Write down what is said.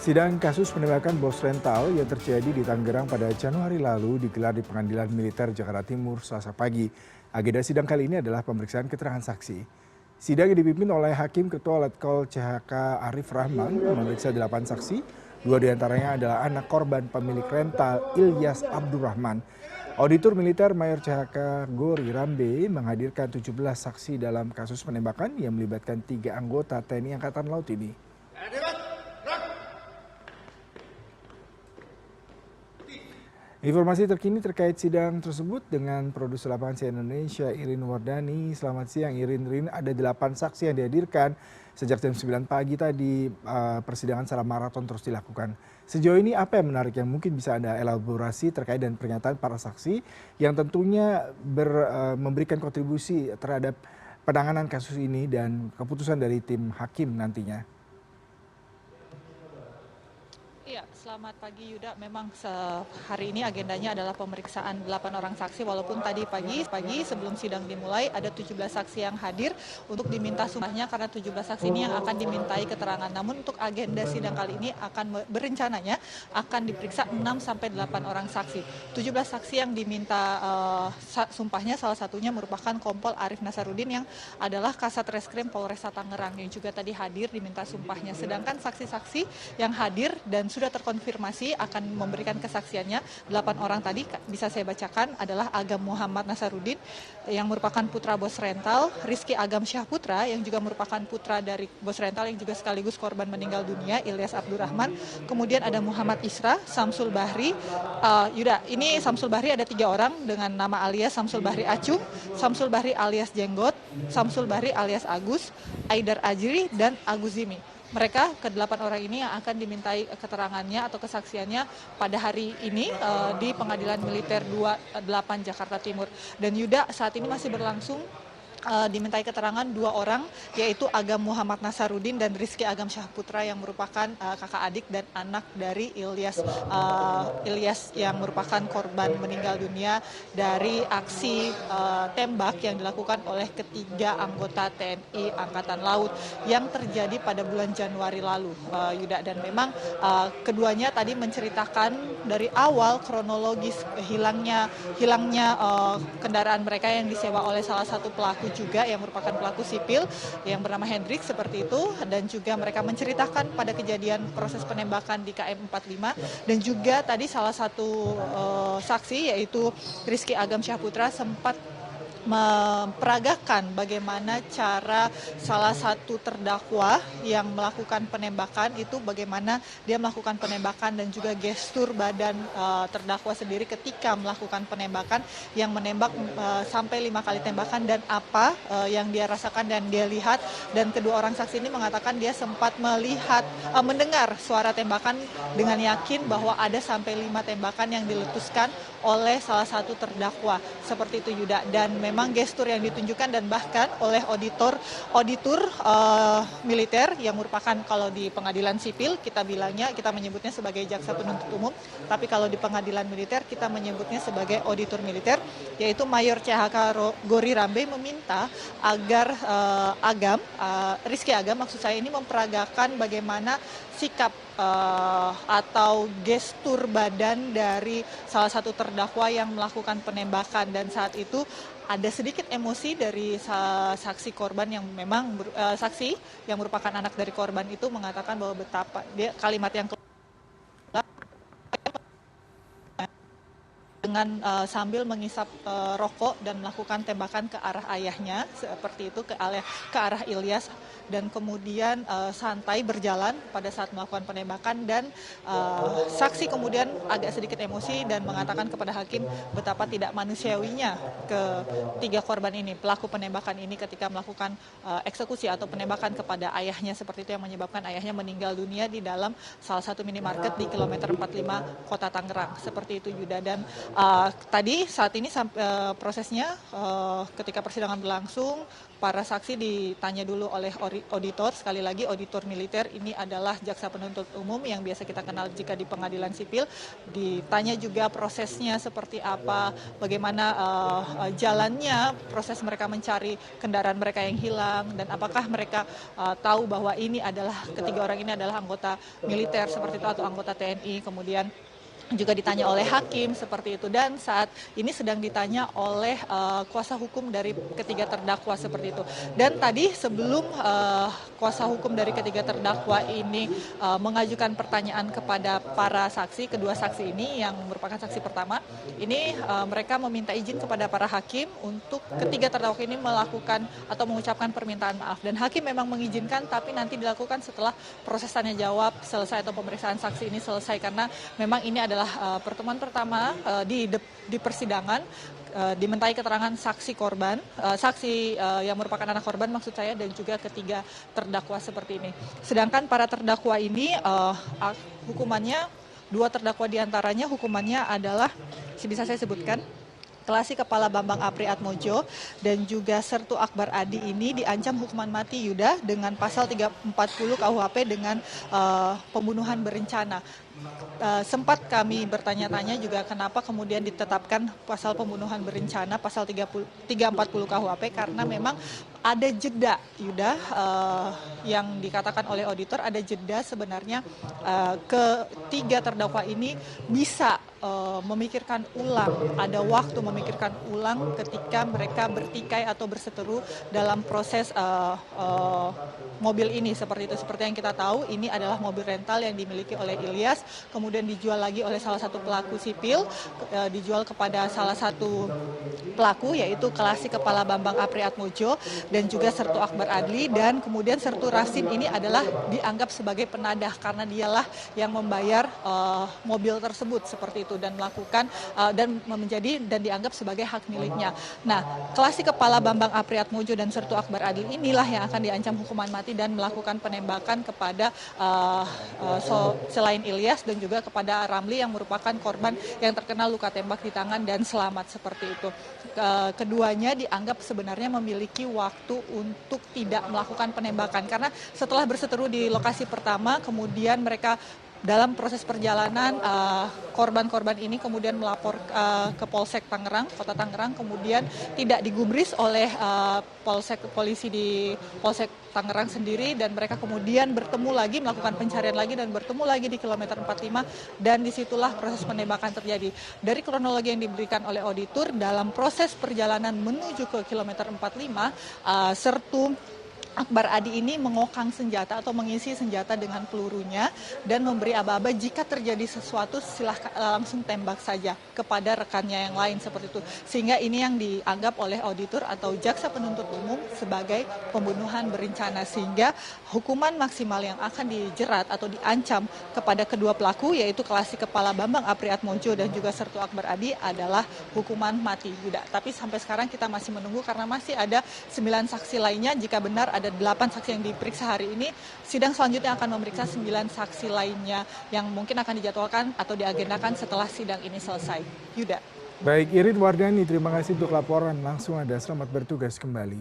Sidang kasus penembakan bos rental yang terjadi di Tangerang pada Januari lalu digelar di Pengadilan Militer Jakarta Timur Selasa pagi. Agenda sidang kali ini adalah pemeriksaan keterangan saksi. Sidang yang dipimpin oleh Hakim Ketua Letkol CHK Arif Rahman memeriksa 8 saksi. 2 diantaranya adalah anak korban pemilik rental Ilyas Abdurrahman. Auditor Militer Mayor CHK Gori Rambe menghadirkan 17 saksi dalam kasus penembakan yang melibatkan 3 anggota TNI Angkatan Laut ini. Informasi terkini terkait sidang tersebut dengan produser lapangan CNN Indonesia Irin Wardani. Selamat siang Irin, ada 8 saksi yang dihadirkan sejak jam 9 pagi tadi. Persidangan secara maraton terus dilakukan. Sejauh ini apa yang menarik yang mungkin bisa Anda elaborasi terkait dengan pernyataan para saksi yang tentunya memberikan kontribusi terhadap penanganan kasus ini dan keputusan dari tim hakim nantinya? Iya, selamat pagi Yuda. Memang hari ini agendanya adalah pemeriksaan 8 orang saksi walaupun tadi pagi sebelum sidang dimulai ada 17 saksi yang hadir untuk diminta sumpahnya karena 17 saksi ini yang akan dimintai keterangan. Namun untuk agenda sidang kali ini akan berencananya akan diperiksa 6 sampai 8 orang saksi. 17 saksi yang diminta sumpahnya salah satunya merupakan Kompol Arif Nasaruddin yang adalah Kasat Reskrim Polresta Tangerang yang juga tadi hadir diminta sumpahnya. Sedangkan saksi-saksi yang hadir dan sudah terkonfirmasi akan memberikan kesaksiannya 8 orang tadi bisa saya bacakan adalah Agam Muhammad Nasaruddin yang merupakan putra bos rental, Rizky Agam Syahputra yang juga merupakan putra dari bos rental yang juga sekaligus korban meninggal dunia Ilyas Abdurrahman. Kemudian ada Muhammad Isra, Samsul Bahri. Yuda, ini Samsul Bahri ada 3 orang dengan nama alias Samsul Bahri Acung, Samsul Bahri alias Jenggot, Samsul Bahri alias Agus, Aidar Ajri dan Agus Zimi. Mereka ke-8 orang ini yang akan dimintai keterangannya atau kesaksiannya pada hari ini di Pengadilan Militer 28 Jakarta Timur. Dan Yuda, saat ini masih berlangsung dimintai keterangan 2 orang yaitu Agam Muhammad Nasaruddin dan Rizky Agam Syahputra yang merupakan kakak adik dan anak dari Ilyas yang merupakan korban meninggal dunia dari aksi tembak yang dilakukan oleh ketiga anggota TNI Angkatan Laut yang terjadi pada bulan Januari lalu, Yuda. Dan memang keduanya tadi menceritakan dari awal kronologis hilangnya kendaraan mereka yang disewa oleh salah satu pelaku juga yang merupakan pelaku sipil yang bernama Hendrik seperti itu, dan juga mereka menceritakan pada kejadian proses penembakan di KM 45 dan juga tadi salah satu saksi yaitu Rizky Agam Syahputra sempat memperagakan bagaimana cara salah satu terdakwa yang melakukan penembakan itu bagaimana dia melakukan penembakan dan juga gestur badan terdakwa sendiri ketika melakukan penembakan yang menembak sampai 5 kali tembakan dan apa yang dia rasakan dan dia lihat. Dan kedua orang saksi ini mengatakan dia sempat mendengar suara tembakan dengan yakin bahwa ada sampai 5 tembakan yang diletuskan oleh salah satu terdakwa seperti itu, Yuda. Dan memang gestur yang ditunjukkan dan bahkan oleh auditor militer yang merupakan kalau di pengadilan sipil kita menyebutnya sebagai jaksa penuntut umum, tapi kalau di pengadilan militer kita menyebutnya sebagai auditor militer yaitu Mayor CHK Gori Rambe meminta agar Rizky Agam maksud saya ini memperagakan bagaimana sikap atau gestur badan dari salah satu terdakwa yang melakukan penembakan. Dan saat itu ada sedikit emosi dari saksi korban yang memang saksi yang merupakan anak dari korban itu mengatakan bahwa betapa dia kalimat yang dengan sambil mengisap rokok dan melakukan tembakan ke arah ayahnya seperti itu ke arah Ilyas, dan kemudian santai berjalan pada saat melakukan penembakan. Dan saksi kemudian agak sedikit emosi dan mengatakan kepada hakim betapa tidak manusiawinya ketiga korban ini, pelaku penembakan ini ketika melakukan eksekusi atau penembakan kepada ayahnya seperti itu yang menyebabkan ayahnya meninggal dunia di dalam salah satu minimarket di kilometer 45 Kota Tangerang seperti itu, Yuda. Dan tadi saat ini prosesnya ketika persidangan berlangsung para saksi ditanya dulu oleh auditor, sekali lagi auditor militer ini adalah jaksa penuntut umum yang biasa kita kenal jika di pengadilan sipil. Ditanya juga prosesnya seperti apa, bagaimana jalannya proses mereka mencari kendaraan mereka yang hilang, dan apakah mereka tahu bahwa ketiga orang ini adalah anggota militer seperti itu atau anggota TNI. Kemudian juga ditanya oleh hakim seperti itu, dan saat ini sedang ditanya oleh kuasa hukum dari ketiga terdakwa seperti itu. Dan tadi sebelum kuasa hukum dari ketiga terdakwa ini mengajukan pertanyaan kepada para saksi, kedua saksi ini yang merupakan saksi pertama, ini mereka meminta izin kepada para hakim untuk ketiga terdakwa ini melakukan atau mengucapkan permintaan maaf, dan hakim memang mengizinkan, tapi nanti dilakukan setelah proses tanya jawab selesai atau pemeriksaan saksi ini selesai, karena memang ini adalah pertemuan pertama di persidangan, dimintai keterangan saksi korban, yang merupakan anak korban maksud saya, dan juga ketiga terdakwa seperti ini. Sedangkan para terdakwa ini hukumannya, dua terdakwa diantaranya hukumannya adalah, bisa saya sebutkan, Kelasi Kepala Bambang Apriatmodjo dan juga Sertu Akbar Adi ini diancam hukuman mati, Yuda, dengan pasal 340 KUHP dengan pembunuhan berencana. Sempat kami bertanya-tanya juga kenapa kemudian ditetapkan pasal pembunuhan berencana, pasal 340 KUHP, karena memang ada jeda, Yuda, yang dikatakan oleh auditor, ada jeda sebenarnya ketiga terdakwa ini bisa memikirkan ulang, ada waktu memikirkan ulang ketika mereka bertikai atau berseteru dalam proses mobil ini seperti itu. Seperti yang kita tahu, ini adalah mobil rental yang dimiliki oleh Ilyas, kemudian dijual lagi oleh salah satu pelaku sipil, dijual kepada salah satu pelaku yaitu Kelasi Kepala Bambang Apriatmodjo dan juga Sertu Akbar Adli, dan kemudian Sertu Rasim ini adalah dianggap sebagai penadah karena dialah yang membayar mobil tersebut seperti itu, dan melakukan dan dianggap sebagai hak miliknya. Nah, Kelasi Kepala Bambang Apriatmodjo dan Sertu Akbar Adli inilah yang akan diancam hukuman mati dan melakukan penembakan kepada selain Ilyas dan juga kepada Ramli yang merupakan korban yang terkena luka tembak di tangan dan selamat seperti itu. Keduanya dianggap sebenarnya memiliki waktu untuk tidak melakukan penembakan, karena setelah berseteru di lokasi pertama, kemudian mereka dalam proses perjalanan korban-korban ini kemudian melapor ke Polsek Tangerang, Kota Tangerang, kemudian tidak digubris oleh polisi di Polsek Tangerang sendiri, dan mereka kemudian bertemu lagi, melakukan pencarian lagi dan bertemu lagi di kilometer 45, dan disitulah proses penembakan terjadi. Dari kronologi yang diberikan oleh auditor, dalam proses perjalanan menuju ke kilometer 45, Sertu Akbar Adi ini mengokang senjata atau mengisi senjata dengan pelurunya dan memberi aba-aba jika terjadi sesuatu silahkan langsung tembak saja kepada rekannya yang lain seperti itu. Sehingga ini yang dianggap oleh auditor atau jaksa penuntut umum sebagai pembunuhan berencana, sehingga hukuman maksimal yang akan dijerat atau diancam kepada kedua pelaku yaitu Kelasi Kepala Bambang Apriatmodjo dan juga Sertu Akbar Adi adalah hukuman mati, Yuda. Tapi sampai sekarang kita masih menunggu karena masih ada 9 saksi lainnya. Jika benar ada 8 saksi yang diperiksa hari ini, sidang selanjutnya akan memeriksa 9 saksi lainnya yang mungkin akan dijadwalkan atau diagendakan setelah sidang ini selesai. Yuda. Baik, Irin Wardani, terima kasih untuk laporan langsung Anda. Selamat bertugas kembali.